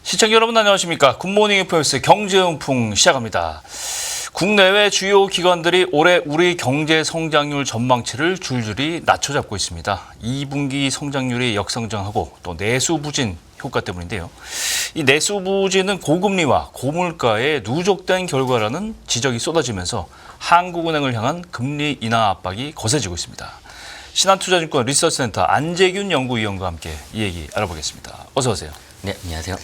시청자 여러분 안녕하십니까. 굿모닝 FMS 경제용풍 시작합니다. 국내외 주요 기관들이 올해 우리 경제 성장률 전망치를 줄줄이 낮춰잡고 있습니다. 2분기 성장률이 역성장하고 또 내수 부진 효과 때문인데요. 이 내수 부진은 고금리와 고물가의 누적된 결과라는 지적이 쏟아지면서 한국은행을 향한 금리 인하 압박이 거세지고 있습니다. 신한투자증권 리서치센터 안재균 연구위원과 함께 이 얘기 알아보겠습니다. 어서 오세요. 네, 안녕하세요.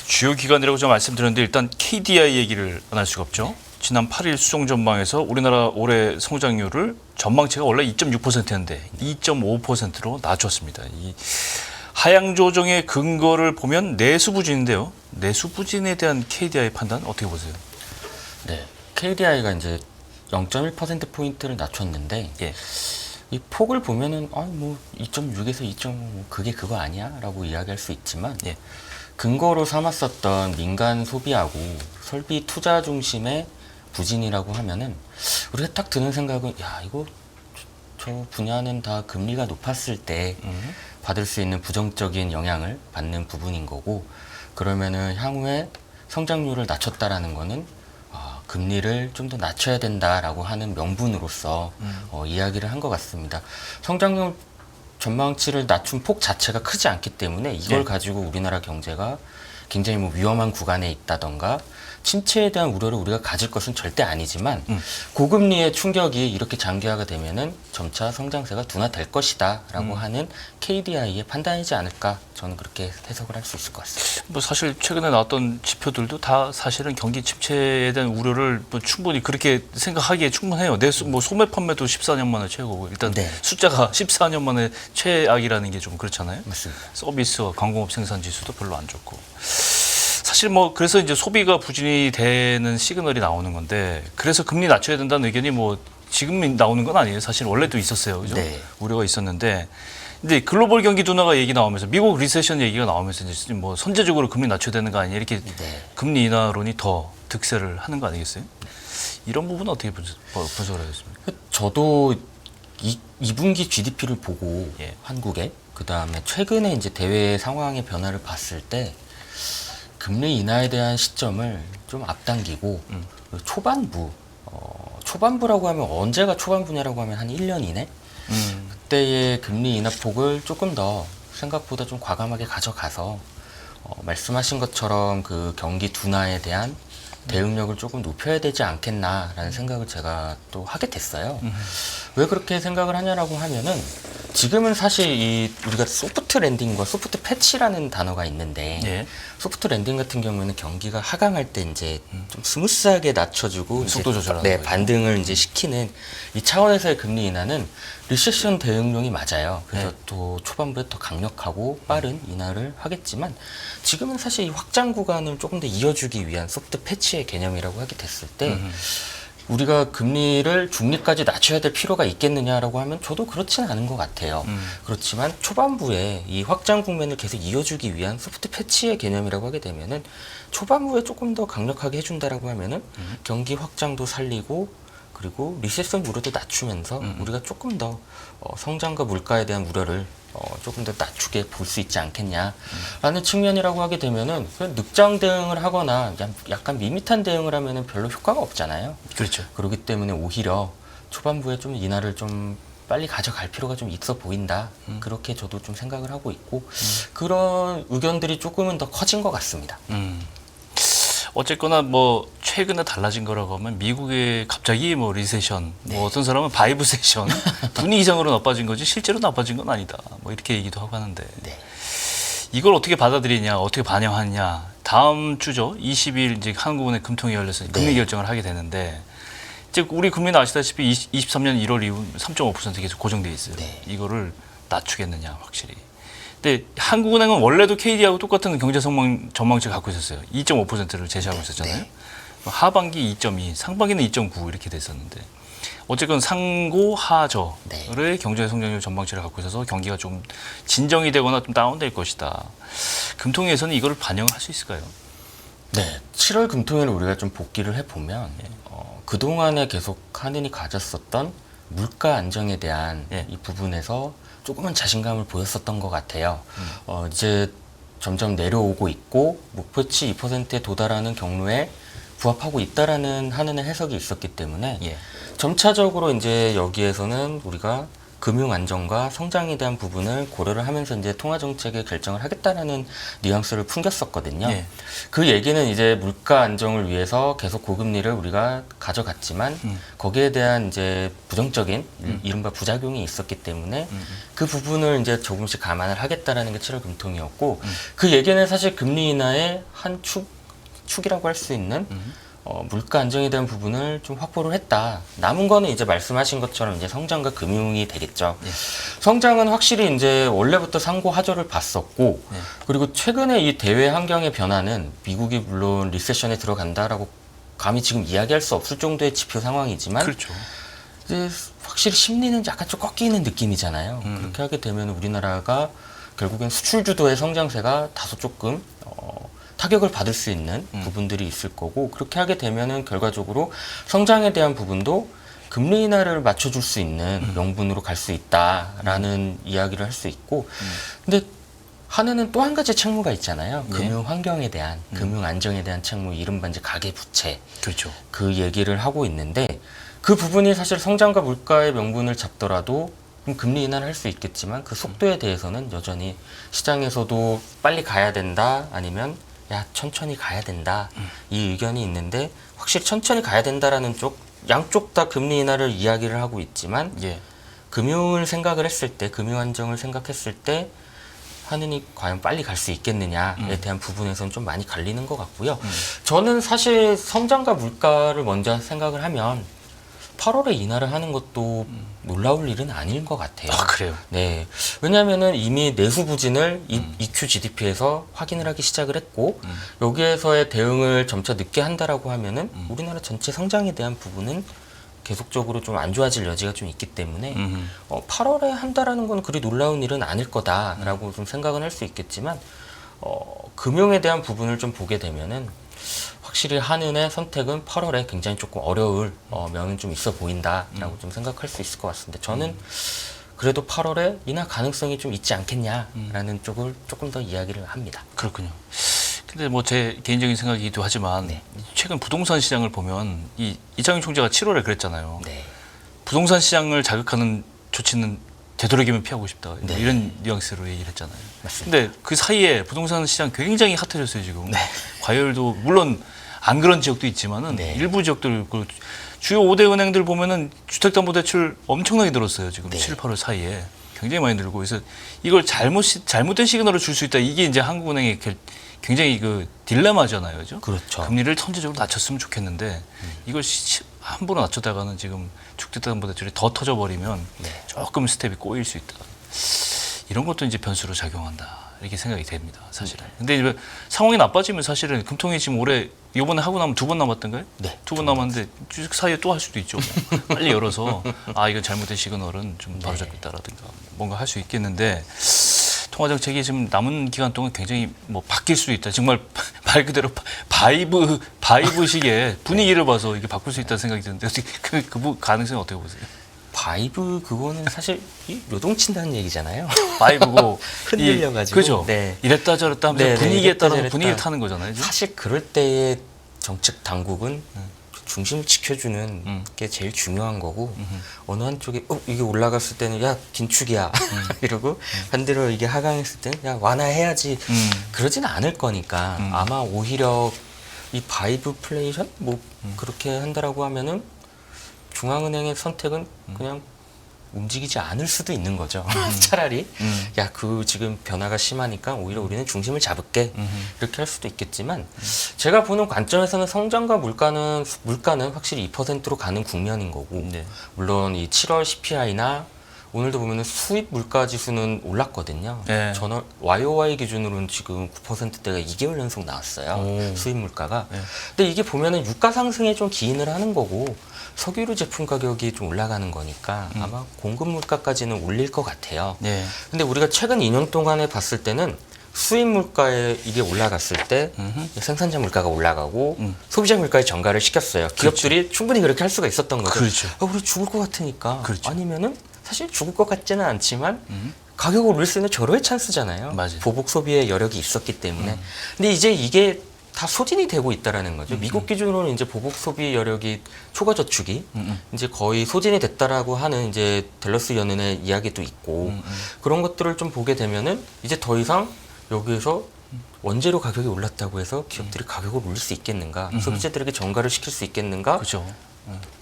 주요 기관이라고 좀 말씀드렸는데 일단 KDI 얘기를 안 할 수가 없죠. 지난 8일 수정 전망에서 우리나라 올해 성장률을 전망치가 원래 2.6%였는데 2.5%로 낮췄습니다. 이 하향 조정의 근거를 보면 내수 부진인데요. 내수 부진에 대한 KDI 판단 어떻게 보세요? 네, KDI가 이제 0.1%포인트를 낮췄는데 예. 이 폭을 보면은 뭐 2.6에서 2.5 그게 그거 아니야라고 이야기할 수 있지만 예. 근거로 삼았었던 민간 소비하고 설비 투자 중심의 부진이라고 하면은 우리가 딱 드는 생각은 야 이거 저 분야는 다 금리가 높았을 때 받을 수 있는 부정적인 영향을 받는 부분인 거고 그러면은 향후에 성장률을 낮췄다라는 거는 금리를 좀 더 낮춰야 된다라고 하는 명분으로서 이야기를 한 것 같습니다. 성장률 전망치를 낮춘 폭 자체가 크지 않기 때문에 이걸 네. 가지고 우리나라 경제가 굉장히 뭐 위험한 구간에 있다던가 침체에 대한 우려를 우리가 가질 것은 절대 아니지만 고금리의 충격이 이렇게 장기화가 되면은 점차 성장세가 둔화될 것이다라고 하는 KDI의 판단이지 않을까 저는 그렇게 해석을 할 수 있을 것 같습니다. 뭐 사실 최근에 나왔던 지표들도 다 사실은 경기 침체에 대한 우려를 뭐 충분히 그렇게 생각하기에 충분해요. 내수 뭐 소매 판매도 14년 만에 최고고 일단 네. 숫자가 14년 만에 최악이라는 게 좀 그렇잖아요. 맞습니다. 서비스와 광공업 생산 지수도 별로 안 좋고. 사실 뭐 그래서 이제 소비가 부진이 되는 시그널이 나오는 건데 그래서 금리 낮춰야 된다는 의견이 뭐 지금 나오는 건 아니에요. 사실 원래도 있었어요. 그죠? 네. 우려가 있었는데 근데 글로벌 경기 둔화가 얘기 나오면서 미국 리세션 얘기가 나오면서 이제 뭐 선제적으로 금리 낮춰야 되는 거 아니냐 이렇게 네. 금리 인하론이 더 득세를 하는 거 아니겠어요? 이런 부분은 어떻게 분석을 하겠습니까? 저도 2분기 GDP를 보고 예. 한국에 그다음에 최근에 이제 대외 상황의 변화를 봤을 때 금리 인하에 대한 시점을 좀 앞당기고 초반부라고 하면 언제가 초반부냐라고 하면 한 1년 이내 그때의 금리 인하 폭을 조금 더 생각보다 좀 과감하게 가져가서 말씀하신 것처럼 그 경기 둔화에 대한 대응력을 조금 높여야 되지 않겠나라는 생각을 제가 또 하게 됐어요. 왜 그렇게 생각을 하냐라고 하면은 지금은 사실 우리가 소프트 랜딩과 소프트 패치라는 단어가 있는데 예. 소프트 랜딩 같은 경우에는 경기가 하강할 때 이제 좀 스무스하게 낮춰주고 속도 이제 조절하는 네, 거죠. 반등을 이제 시키는 이 차원에서의 금리 인하는 리세션 대응용이 맞아요. 그래서 네. 또 초반부에 더 강력하고 빠른 인하를 하겠지만 지금은 사실 이 확장 구간을 조금 더 이어주기 위한 소프트 패치의 개념이라고 하게 됐을 때 우리가 금리를 중리까지 낮춰야 될 필요가 있겠느냐라고 하면 저도 그렇지는 않은 것 같아요. 그렇지만 초반부에 이 확장 국면을 계속 이어주기 위한 소프트 패치의 개념이라고 하게 되면은 초반부에 조금 더 강력하게 해준다라고 하면은 경기 확장도 살리고 그리고 리세션 우려도 낮추면서 우리가 조금 더 성장과 물가에 대한 우려를 조금 더 낮추게 볼 수 있지 않겠냐라는 측면이라고 하게 되면은 그냥 늑장 대응을 하거나 약간 밋밋한 대응을 하면은 별로 효과가 없잖아요. 그렇죠. 그렇기 때문에 오히려 초반부에 좀 인하를 좀 빨리 가져갈 필요가 좀 있어 보인다. 그렇게 저도 좀 생각을 하고 있고 그런 의견들이 조금은 더 커진 것 같습니다. 어쨌거나 뭐 최근에 달라진 거라고 하면 미국의 갑자기 뭐 리세션, 네. 뭐 어떤 사람은 바이브세션, 분위 이상으로 나빠진 거지 실제로 나빠진 건 아니다. 뭐 이렇게 얘기도 하고 하는데 네. 이걸 어떻게 받아들이냐, 어떻게 반영하냐. 다음 주죠. 20일 이제 한국은행 금통위 열려서 금리 네. 결정을 하게 되는데 이제 우리 금리는 아시다시피 23년 1월 이후 3.5% 계속 고정돼 있어요. 네. 이거를 낮추겠느냐 확실히. 근데 한국은행은 원래도 KD하고 똑같은 경제 전망치를 갖고 있었어요. 2.5%를 제시하고 있었잖아요. 네. 하반기 2.2, 상반기는 2.9 이렇게 됐었는데 어쨌건 상고하저의 네. 경제 성장률 전망치를 갖고 있어서 경기가 좀 진정이 되거나 좀 다운될 것이다. 금통위에서는 이걸 반영할 수 있을까요? 네, 7월 금통위를 우리가 좀 복기를 해보면 그동안에 계속 한은이 가졌었던 물가 안정에 대한 예. 이 부분에서 조금은 자신감을 보였었던 것 같아요. 이제 점점 내려오고 있고 목표치 2%에 도달하는 경로에 부합하고 있다라는 한은의 해석이 있었기 때문에 예. 점차적으로 이제 여기에서는 우리가 금융 안정과 성장에 대한 부분을 고려를 하면서 이제 통화 정책의 결정을 하겠다라는 뉘앙스를 풍겼었거든요. 예. 그 얘기는 이제 물가 안정을 위해서 계속 고금리를 우리가 가져갔지만 거기에 대한 이제 부정적인 이른바 부작용이 있었기 때문에 그 부분을 이제 조금씩 감안을 하겠다라는 게 7월 금통이었고 그 얘기는 사실 금리 인하의 한 축이라고 할 수 있는 물가 안정에 대한 부분을 좀 확보를 했다. 남은 거는 이제 말씀하신 것처럼 이제 성장과 금융이 되겠죠. 예. 성장은 확실히 이제 원래부터 상고하저를 봤었고, 예. 그리고 최근에 이 대외 환경의 변화는 미국이 물론 리세션에 들어간다라고 감히 지금 이야기할 수 없을 정도의 지표 상황이지만, 그렇죠. 이제 확실히 심리는 약간 좀 꺾이는 느낌이잖아요. 그렇게 하게 되면 우리나라가 결국엔 수출 주도의 성장세가 다소 조금 타격을 받을 수 있는 부분들이 있을 거고 그렇게 하게 되면은 결과적으로 성장에 대한 부분도 금리 인하를 맞춰줄 수 있는 명분으로 갈 수 있다라는 이야기를 할 수 있고 근데 한은은 또 한 가지 책무가 있잖아요. 네. 금융 환경에 대한 금융 안정에 대한 책무 이른바 이제 가계 부채 그렇죠. 그 얘기를 하고 있는데 그 부분이 사실 성장과 물가의 명분을 잡더라도 금리 인하를 할 수 있겠지만 그 속도에 대해서는 여전히 시장에서도 빨리 가야 된다 아니면 야 천천히 가야 된다 이 의견이 있는데 확실히 천천히 가야 된다라는 쪽 양쪽 다 금리 인하를 이야기를 하고 있지만 예. 금융을 생각을 했을 때 금융 안정을 생각했을 때 한은이 과연 빨리 갈 수 있겠느냐에 대한 부분에서는 좀 많이 갈리는 것 같고요. 저는 사실 성장과 물가를 먼저 생각을 하면 8월에 인하를 하는 것도 놀라울 일은 아닌 것 같아요. 아, 그래요? 네. 왜냐하면은 이미 내수 부진을 EQ GDP에서 확인을 하기 시작을 했고 여기에서의 대응을 점차 늦게 한다라고 하면은 우리나라 전체 성장에 대한 부분은 계속적으로 좀 안 좋아질 여지가 좀 있기 때문에 8월에 한다라는 건 그리 놀라운 일은 아닐 거다라고 좀 생각은 할 수 있겠지만 금융에 대한 부분을 좀 보게 되면은 확실히 한은의 선택은 8월에 굉장히 조금 어려울 면은 좀 있어 보인다라고 좀 생각할 수 있을 것 같습니다. 저는 그래도 8월에 인하 가능성이 좀 있지 않겠냐라는 쪽을 조금 더 이야기를 합니다. 그렇군요. 근데 뭐 제 개인적인 생각이기도 하지만 네. 최근 부동산 시장을 보면 이창용 총재가 7월에 그랬잖아요. 네. 부동산 시장을 자극하는 조치는 되도록이면 피하고 싶다. 네. 이런 뉘앙스로 얘기를 했잖아요. 맞습니다. 근데 그 사이에 부동산 시장 굉장히 핫해졌어요, 지금. 네. 과열도 물론 안 그런 지역도 있지만은 네. 일부 지역들 그 주요 5대 은행들 보면은 주택담보대출 엄청나게 늘었어요. 지금 네. 7, 8월 사이에. 굉장히 많이 늘고 그래서 이걸 잘못된 시그널을 줄 수 있다. 이게 이제 한국은행의 굉장히 그 딜레마잖아요. 그죠? 그렇죠. 금리를 선제적으로 낮췄으면 좋겠는데 이걸 함부로 낮췄다가는 지금 주택담보대출이 더 터져버리면 네. 조금 스텝이 꼬일 수 있다. 이런 것도 이제 변수로 작용한다. 이렇게 생각이 됩니다. 사실은. 근데 이제 상황이 나빠지면 사실은 금통위 지금 올해 이번에 하고 나면 2번 남았던가요? 네. 2번 남았는데 주식 사이에 또 할 수도 있죠. 뭐. 빨리 열어서 이건 잘못된 시그널은 좀 바로잡겠다라든가 뭔가 할 수 있겠는데 통화 정책이 지금 남은 기간 동안 굉장히 뭐 바뀔 수도 있다. 정말 말 그대로 바이브식의 분위기를 봐서 이게 바꿀 수 있다는 생각이 드는데 그 가능성은 어떻게 보세요? 바이브 그거는 사실 요동친다는 얘기잖아요. 바이브고 흔들려가지고. 그죠? 네. 이랬다 저랬다 하면서 네, 네, 분위기에 이랬다 따라서 저랬다. 분위기를 타는 거잖아요. 그죠? 사실 그럴 때의 정책 당국은 중심을 지켜주는 게 제일 중요한 거고 어느 한쪽에 이게 올라갔을 때는 야 긴축이야 이러고 반대로 이게 하강했을 때는 야 완화해야지 그러진 않을 거니까 아마 오히려 이 바이브플레이션 뭐 그렇게 한다라고 하면은 중앙은행의 선택은 그냥 움직이지 않을 수도 있는 거죠. 차라리 야 그 지금 변화가 심하니까 오히려 우리는 중심을 잡을게 이렇게 할 수도 있겠지만 제가 보는 관점에서는 성장과 물가는 확실히 2%로 가는 국면인 거고 네. 물론 이 7월 CPI나 오늘도 보면은 수입 물가 지수는 올랐거든요. 네. 전월 YOY 기준으로는 지금 9%대가 2개월 연속 나왔어요. 오. 수입 물가가. 네. 근데 이게 보면은 유가 상승에 좀 기인을 하는 거고 석유류 제품 가격이 좀 올라가는 거니까 아마 공급 물가까지는 올릴 것 같아요. 네. 근데 우리가 최근 2년 동안에 봤을 때는 수입 물가에 이게 올라갔을 때 생산자 물가가 올라가고 소비자 물가에 전가를 시켰어요. 기업들이 충분히 그렇게 할 수가 있었던 거죠. 그렇죠. 우리 죽을 것 같으니까. 그렇죠. 아니면은 사실 죽을 것 같지는 않지만 가격을 올릴 수 있는 절호의 찬스잖아요. 맞아요. 보복 소비의 여력이 있었기 때문에. 근데 이제 이게 다 소진이 되고 있다라는 거죠. 미국 기준으로는 이제 보복 소비 여력이 초과 저축이 이제 거의 소진이 됐다라고 하는 이제 댈러스 연은의 이야기도 있고 그런 것들을 좀 보게 되면은 이제 더 이상 여기에서 원재료 가격이 올랐다고 해서 기업들이 가격을 올릴 수 있겠는가, 소비자들에게 전가를 시킬 수 있겠는가? 그렇죠.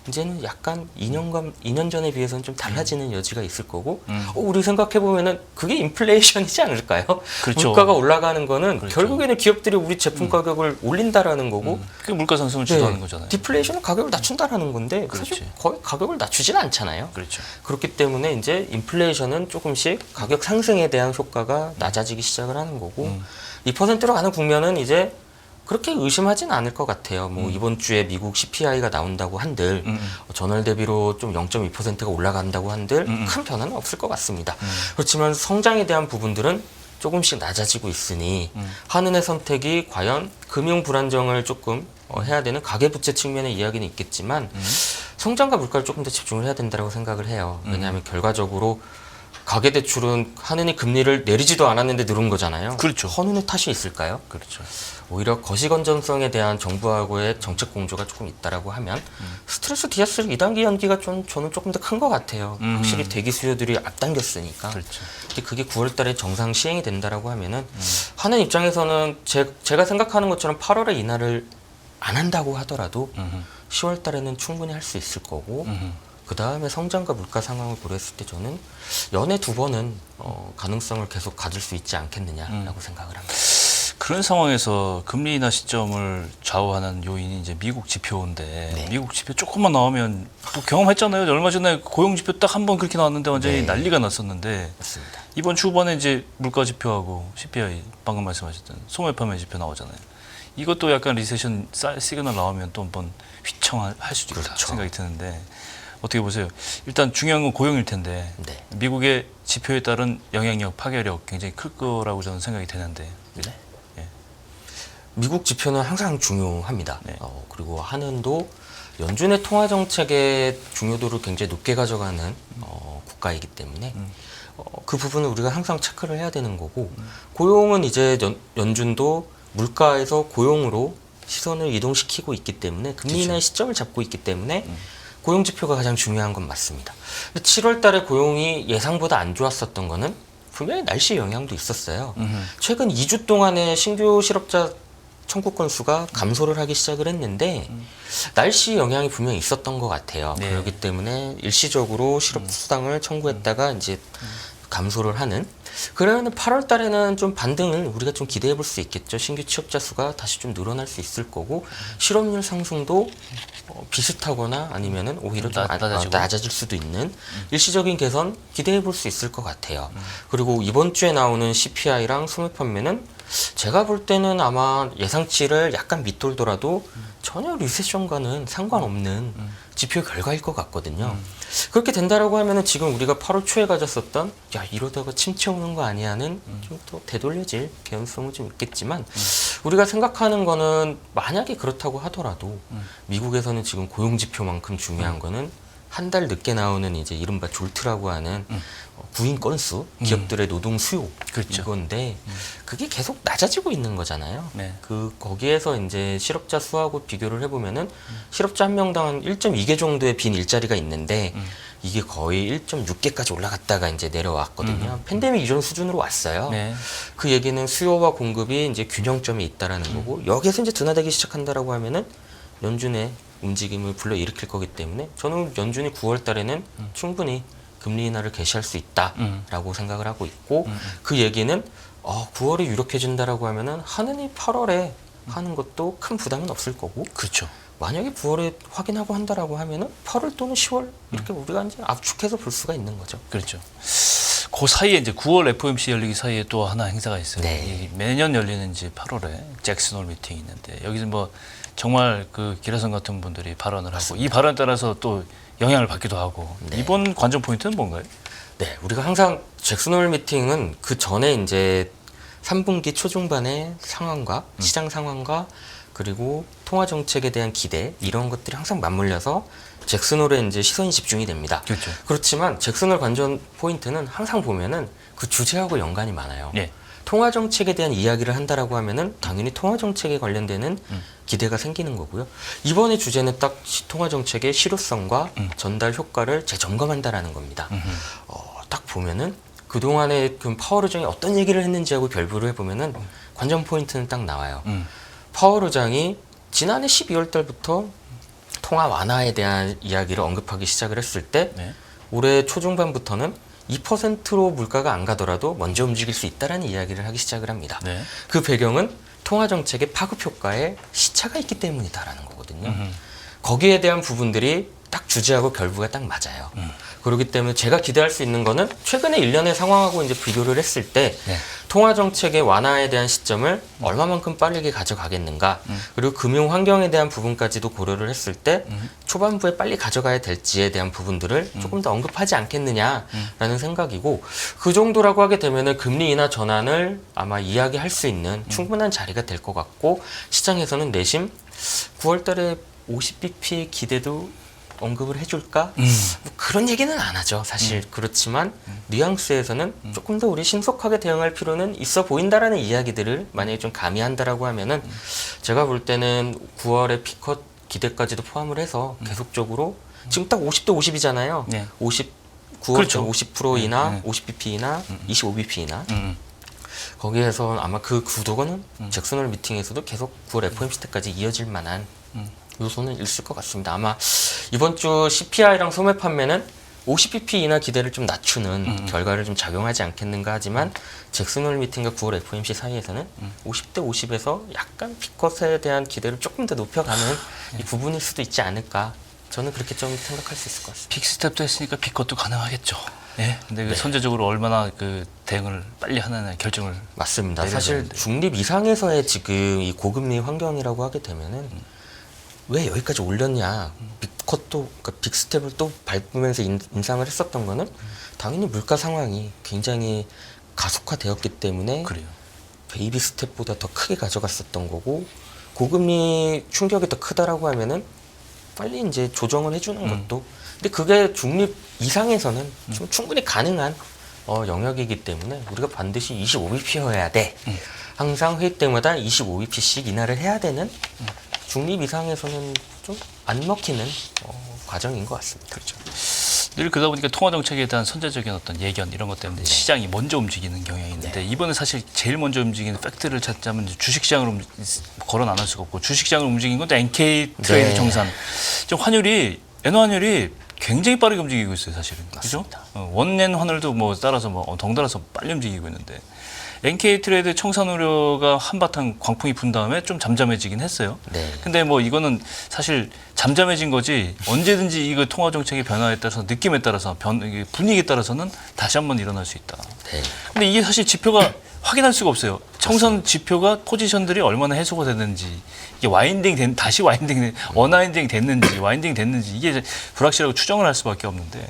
이제는 약간 2년 전에 비해서는 좀 달라지는 여지가 있을 거고, 우리 생각해 보면은 그게 인플레이션이지 않을까요? 그렇죠. 물가가 올라가는 거는 그렇죠. 결국에는 기업들이 우리 제품 가격을 올린다라는 거고, 그게 물가 상승을 네, 주도하는 거잖아요. 디플레이션은 가격을 낮춘다라는 건데 사실 그렇지. 거의 가격을 낮추지는 않잖아요. 그렇죠. 그렇기 때문에 이제 인플레이션은 조금씩 가격 상승에 대한 효과가 낮아지기 시작을 하는 거고 2%로 가는 국면은 이제 그렇게 의심하진 않을 것 같아요. 뭐 이번 주에 미국 CPI가 나온다고 한들 전월 대비로 좀 0.2%가 올라간다고 한들 큰 변화는 없을 것 같습니다. 그렇지만 성장에 대한 부분들은 조금씩 낮아지고 있으니 한은의 선택이 과연 금융 불안정을 조금 해야 되는 가계부채 측면의 이야기는 있겠지만 성장과 물가를 조금 더 집중을 해야 된다고 생각을 해요. 왜냐하면 결과적으로 가계대출은 한은이 금리를 내리지도 않았는데 늘은 거잖아요. 그렇죠. 한은의 탓이 있을까요? 그렇죠. 오히려 거시건전성에 대한 정부하고의 정책 공조가 조금 있다라고 하면 스트레스 디아스 2단계 연기가 저는 조금 더 큰 것 같아요. 확실히 대기 수요들이 앞당겼으니까. 그렇죠. 근데 그게 9월달에 정상 시행이 된다라고 하면은 하는 입장에서는 제가 생각하는 것처럼 8월에 인하를 안 한다고 하더라도 10월달에는 충분히 할 수 있을 거고. 그 다음에 성장과 물가 상황을 고려했을 때 저는 연에 2번은 가능성을 계속 가질 수 있지 않겠느냐라고 생각을 합니다. 그런 상황에서 금리 인하 시점을 좌우하는 요인이 이제 미국 지표인데 네. 미국 지표 조금만 나오면 또 경험했잖아요. 얼마 전에 고용 지표 딱 한 번 그렇게 나왔는데 완전히 네. 난리가 났었는데 맞습니다. 이번 주번에 이제 물가 지표하고 CPI 방금 말씀하셨던 소매 판매 지표 나오잖아요. 이것도 약간 리세션 시그널 나오면 또 한번 휘청할 수도 있다 그렇죠. 생각이 드는데 어떻게 보세요? 일단 중요한 건 고용일 텐데 네. 미국의 지표에 따른 영향력, 파괴력 굉장히 클 거라고 저는 생각이 되는데 네. 예. 미국 지표는 항상 중요합니다. 네. 그리고 한은도 연준의 통화 정책의 중요도를 굉장히 높게 가져가는 국가이기 때문에 그 부분을 우리가 항상 체크를 해야 되는 거고 고용은 이제 연준도 물가에서 고용으로 시선을 이동시키고 있기 때문에 금리 인하의 시점을 잡고 있기 때문에 고용 지표가 가장 중요한 건 맞습니다. 7월 달에 고용이 예상보다 안 좋았었던 거는 분명히 날씨 영향도 있었어요. 최근 2주 동안의 신규 실업자 청구 건수가 감소를 하기 시작을 했는데 날씨 영향이 분명히 있었던 것 같아요. 네. 그렇기 때문에 일시적으로 실업 수당을 청구했다가 이제 감소를 하는. 그러면 8월 달에는 좀 반등을 우리가 좀 기대해 볼 수 있겠죠. 신규 취업자 수가 다시 좀 늘어날 수 있을 거고 실업률 상승도 비슷하거나 아니면은 오히려 좀 낮아질 수도 있는 일시적인 개선 기대해 볼 수 있을 것 같아요. 그리고 이번 주에 나오는 CPI랑 소매 판매는 제가 볼 때는 아마 예상치를 약간 밑돌더라도 전혀 리세션과는 상관없는 지표 결과일 것 같거든요. 그렇게 된다라고 하면은 지금 우리가 8월 초에 가졌었던 야 이러다가 침체 오는 거 아니야는 좀 더 되돌려질 개연성은 좀 있겠지만 우리가 생각하는 거는 만약에 그렇다고 하더라도 미국에서는 지금 고용 지표만큼 중요한 거는 한 달 늦게 나오는 이제 이른바 졸트라고 하는 구인 건수, 기업들의 노동 수요 그렇죠. 이건데 그게 계속 낮아지고 있는 거잖아요. 네. 거기에서 이제 실업자 수하고 비교를 해보면은 실업자 한 명당 한 1.2개 정도의 빈 일자리가 있는데 이게 거의 1.6개까지 올라갔다가 이제 내려왔거든요. 팬데믹 이전 수준으로 왔어요. 네. 그 얘기는 수요와 공급이 이제 균형점에 있다라는 거고 여기에서 이제 둔화되기 시작한다라고 하면은 연준의 움직임을 불러일으킬 거기 때문에 저는 연준이 9월 달에는 충분히 금리 인하를 개시할 수 있다라고 생각을 하고 있고 그 얘기는 9월이 유력해진다라고 하면은 한은이 8월에 하는 것도 큰 부담은 없을 거고 그렇죠. 만약에 9월에 확인하고 한다라고 하면은 8월 또는 10월 이렇게 우리가 이제 압축해서 볼 수가 있는 거죠. 그렇죠. 그 사이에 이제 9월 FOMC 열리기 사이에 또 하나 행사가 있어요. 네. 매년 열리는 이제 8월에 잭슨홀 미팅이 있는데 여기서 뭐 정말 그 기라성 같은 분들이 발언을 하고 이 발언에 따라서 또 영향을 받기도 하고 네. 이번 관전 포인트는 뭔가요? 네, 우리가 항상 잭슨홀 미팅은 그 전에 이제 3분기 초중반의 상황과 시장 상황과 그리고 통화 정책에 대한 기대 이런 것들이 항상 맞물려서 잭슨홀에 이제 시선이 집중이 됩니다. 그렇죠. 그렇지만 잭슨홀 관전 포인트는 항상 보면은 그 주제하고 연관이 많아요. 예. 통화 정책에 대한 이야기를 한다라고 하면은 당연히 통화 정책에 관련되는 기대가 생기는 거고요. 이번에 주제는 딱 통화 정책의 실효성과 전달 효과를 재점검한다라는 겁니다. 딱 보면은 그동안에 그 파월 의장이 어떤 얘기를 했는지하고 별부를 해보면은 관전 포인트는 딱 나와요. 파월 의장이 지난해 12월 달부터 통화 완화에 대한 이야기를 언급하기 시작을 했을 때 네. 올해 초중반부터는 2%로 물가가 안 가더라도 먼저 움직일 수 있다라는 이야기를 하기 시작을 합니다. 네. 그 배경은 통화 정책의 파급 효과에 시차가 있기 때문이다라는 거거든요. 거기에 대한 부분들이 딱 주제하고 결부가 딱 맞아요. 그렇기 때문에 제가 기대할 수 있는 거는 최근에 1년의 상황하고 이제 비교를 했을 때 네. 통화 정책의 완화에 대한 시점을 얼마만큼 빠르게 가져가겠는가, 그리고 금융 환경에 대한 부분까지도 고려를 했을 때 초반부에 빨리 가져가야 될지에 대한 부분들을 조금 더 언급하지 않겠느냐라는 생각이고, 그 정도라고 하게 되면은 금리 인하 전환을 아마 이야기할 수 있는 충분한 자리가 될 것 같고, 시장에서는 내심 9월 달에 50bp 기대도 언급을 해줄까? 뭐 그런 얘기는 안 하죠, 사실. 그렇지만 뉘앙스에서는 조금 더 우리 신속하게 대응할 필요는 있어 보인다라는 이야기들을 만약에 좀 가미한다라고 하면은 제가 볼 때는 9월에 피컷 기대까지도 포함을 해서 계속적으로 지금 딱 50대 50이잖아요. 네. 9월 그렇죠. 50% 인하, 네. 50bp 인하, 25bp 인하. 거기에서 아마 그 구도는 잭슨홀 미팅에서도 계속 9월 FOMC 때까지 이어질 만한 요소는 있을 것 같습니다. 아마 이번 주 CPI랑 소매 판매는 50bp 인하 기대를 좀 낮추는 결과를 좀 작용하지 않겠는가 하지만 잭슨홀 미팅과 9월 FOMC 사이에서는 50대 50에서 약간 피컷에 대한 기대를 조금 더 높여가는 이 부분일 수도 있지 않을까. 저는 그렇게 좀 생각할 수 있을 것 같습니다. 픽스텝도 했으니까 픽컷도 가능하겠죠. 예. 근데 그 선제적으로 얼마나 그 대응을 빨리 하느냐 결정을 맞습니다. 내려야 사실 되는데. 중립 이상에서의 지금 이 고금리 환경이라고 하게 되면은 왜 여기까지 올렸냐, 빅컷도, 그러니까 빅스텝을 또 밟으면서 인상을 했었던 거는 당연히 물가 상황이 굉장히 가속화되었기 때문에 그래요. 베이비 스텝보다 더 크게 가져갔었던 거고, 고금리 충격이 더 크다라고 하면은 빨리 이제 조정을 해주는 것도, 근데 그게 중립 이상에서는 좀 충분히 가능한 영역이기 때문에 우리가 반드시 25bp여야 돼. 항상 회의 때마다 25bp씩 인하를 해야 되는 중립 이상에서는 좀 안 먹히는 과정인 것 같습니다. 그렇죠. 늘 그러다 보니까 통화 정책에 대한 선제적인 어떤 예견 이런 것 때문에 시장이 먼저 움직이는 경향이 있는데 이번에 사실 제일 먼저 움직이는 팩트를 찾자면 주식시장으로 거론 안 할 수가 없고, 주식시장을 움직인 것도 NK 트레이드 네. 정산. 지금 환율이 엔화 환율이 굉장히 빠르게 움직이고 있어요, 사실은. 그죠? 원엔 환율도 뭐 따라서 뭐 덩달아서 빨리 움직이고 있는데, NK 트레이드 청산 우려가 한바탕 광풍이 분 다음에 좀 잠잠해지긴 했어요. 네. 근데 뭐 이거는 사실 잠잠해진 거지, 언제든지 이거 통화 정책의 변화에 따라서, 느낌에 따라서, 이게 분위기에 따라서는 다시 한번 일어날 수 있다. 네. 근데 이게 사실 지표가 확인할 수가 없어요. 청산 지표가 포지션들이 얼마나 해소가 됐는지, 이게 다시 언와인딩 됐는지, 와인딩 됐는지, 이게 불확실하고 추정을 할 수밖에 없는데,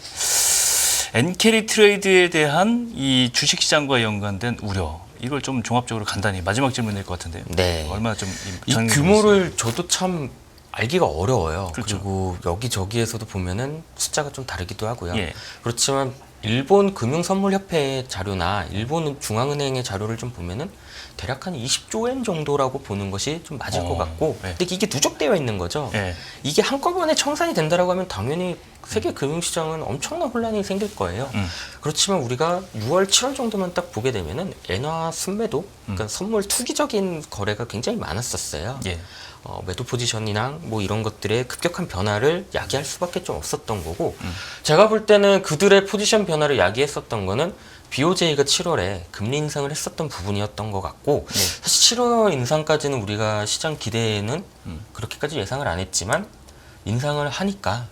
엔캐리 트레이드에 대한 이 주식시장과 연관된 우려, 이걸 좀 종합적으로 간단히 마지막 질문일 것 같은데요. 네. 얼마나 좀 이 규모를 저도 참 알기가 어려워요. 그렇죠. 그리고 여기저기에서도 보면은 숫자가 좀 다르기도 하고요. 예. 그렇지만 일본 금융선물협회 자료나 일본 중앙은행의 자료를 좀 보면은 대략 한 20조 엔 정도라고 보는 것이 좀 맞을 것 같고, 네. 근데 이게 누적되어 있는 거죠. 예. 이게 한꺼번에 청산이 된다라고 하면 당연히 세계 금융시장은 엄청난 혼란이 생길 거예요. 그렇지만 우리가 6월, 7월 정도만 딱 보게 되면은 엔화 순매도, 그러니까 선물 투기적인 거래가 굉장히 많았었어요. 예. 매도 포지션이나 뭐 이런 것들의 급격한 변화를 야기할 수밖에 좀 없었던 거고, 제가 볼 때는 그들의 포지션 변화를 야기했었던 거는 BOJ가 7월에 금리 인상을 했었던 부분이었던 것 같고, 사실 7월 인상까지는 우리가 시장 기대에는 그렇게까지 예상을 안 했지만 인상을 하니까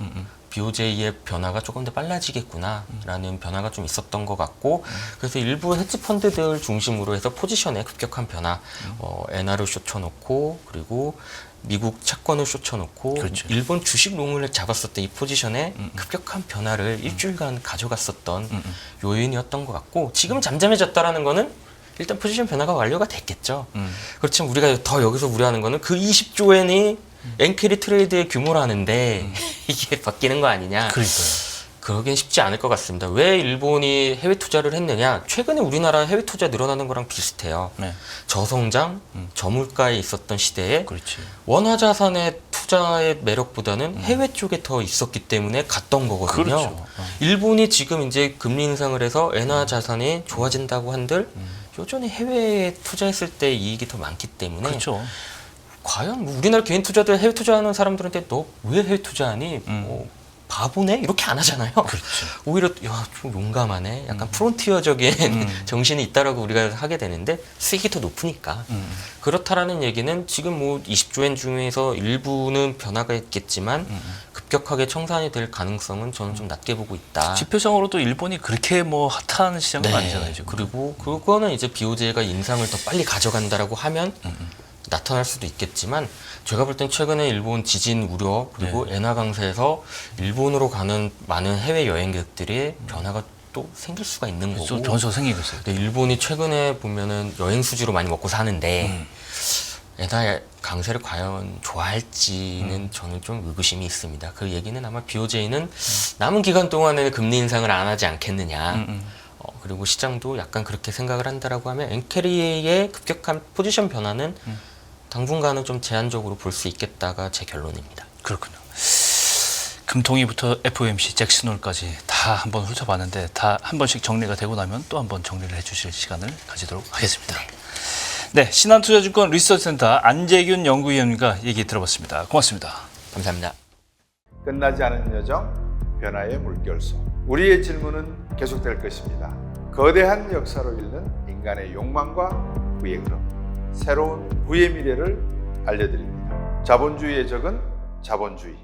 BOJ의 변화가 조금 더 빨라지겠구나라는 변화가 좀 있었던 것 같고, 그래서 일부 헤지 펀드들 중심으로 해서 포지션의 급격한 변화, 엔화를 숏쳐놓고, 그리고 미국 채권을 숏쳐놓고, 그렇죠. 일본 주식 롱을 잡았었던 이 포지션의 급격한 변화를 일주일간 가져갔었던 요인이었던 것 같고, 지금 잠잠해졌다라는 거는 일단 포지션 변화가 완료가 됐겠죠. 그렇지만 우리가 더 여기서 우려하는 거는 그 20조 엔이 엔캐리 트레이드의 규모라는데 이게 바뀌는 거 아니냐. 그러니까요. 그러긴 쉽지 않을 것 같습니다. 왜 일본이 해외 투자를 했느냐? 최근에 우리나라 해외 투자 늘어나는 거랑 비슷해요. 네. 저성장, 저물가에 있었던 시대에 그렇지. 원화 자산의 투자의 매력보다는 해외 쪽에 더 있었기 때문에 갔던 거거든요. 그렇죠. 일본이 지금 이제 금리 인상을 해서 엔화 자산이 좋아진다고 한들 여전히 해외에 투자했을 때 이익이 더 많기 때문에 그렇죠. 과연 뭐 우리나라 개인 투자들 해외 투자하는 사람들한테 너 왜 해외 투자하니? 뭐 바보네? 이렇게 안 하잖아요. 그렇죠. 오히려 야, 좀 용감하네. 약간 프론티어적인 정신이 있다라고 우리가 하게 되는데 수익이 더 높으니까. 그렇다라는 얘기는 지금 뭐 20조 엔 중에서 일부는 변화가 있겠지만 급격하게 청산이 될 가능성은 저는 좀 낮게 보고 있다. 지표상으로도 일본이 그렇게 뭐 핫한 시장은 네. 아니잖아요, 지금. 그리고 그거는 이제 BOJ가 인상을 더 빨리 가져간다라고 하면 나타날 수도 있겠지만 제가 볼 땐 최근에 일본 지진 우려 그리고 엔화 강세에서 일본으로 가는 많은 해외 여행객들의 변화가 또 생길 수가 있는 거고. 또 변수가 생기겠어요. 근데 일본이 최근에 보면은 여행 수지로 많이 먹고 사는데 엔화 강세를 과연 좋아할지는 저는 좀 의구심이 있습니다. 그 얘기는 아마 BOJ는 남은 기간 동안에는 금리 인상을 안 하지 않겠느냐. 그리고 시장도 약간 그렇게 생각을 한다라고 하면 엔캐리의 급격한 포지션 변화는 당분간은 좀 제한적으로 볼 수 있겠다가 제 결론입니다. 그렇군요. 금통위부터 FOMC, 잭슨홀까지 다 한번 훑어봤는데 다 한 번씩 정리가 되고 나면 또 한 번 정리를 해주실 시간을 가지도록 하겠습니다. 네, 신한투자증권 리서치센터 안재균 연구위원과 얘기 들어봤습니다. 고맙습니다. 감사합니다. 끝나지 않은 여정, 변화의 물결소. 우리의 질문은 계속될 것입니다. 거대한 역사로 읽는 인간의 욕망과 부의 흐름. 새로운 부의 미래를 알려드립니다. 자본주의의 적은 자본주의.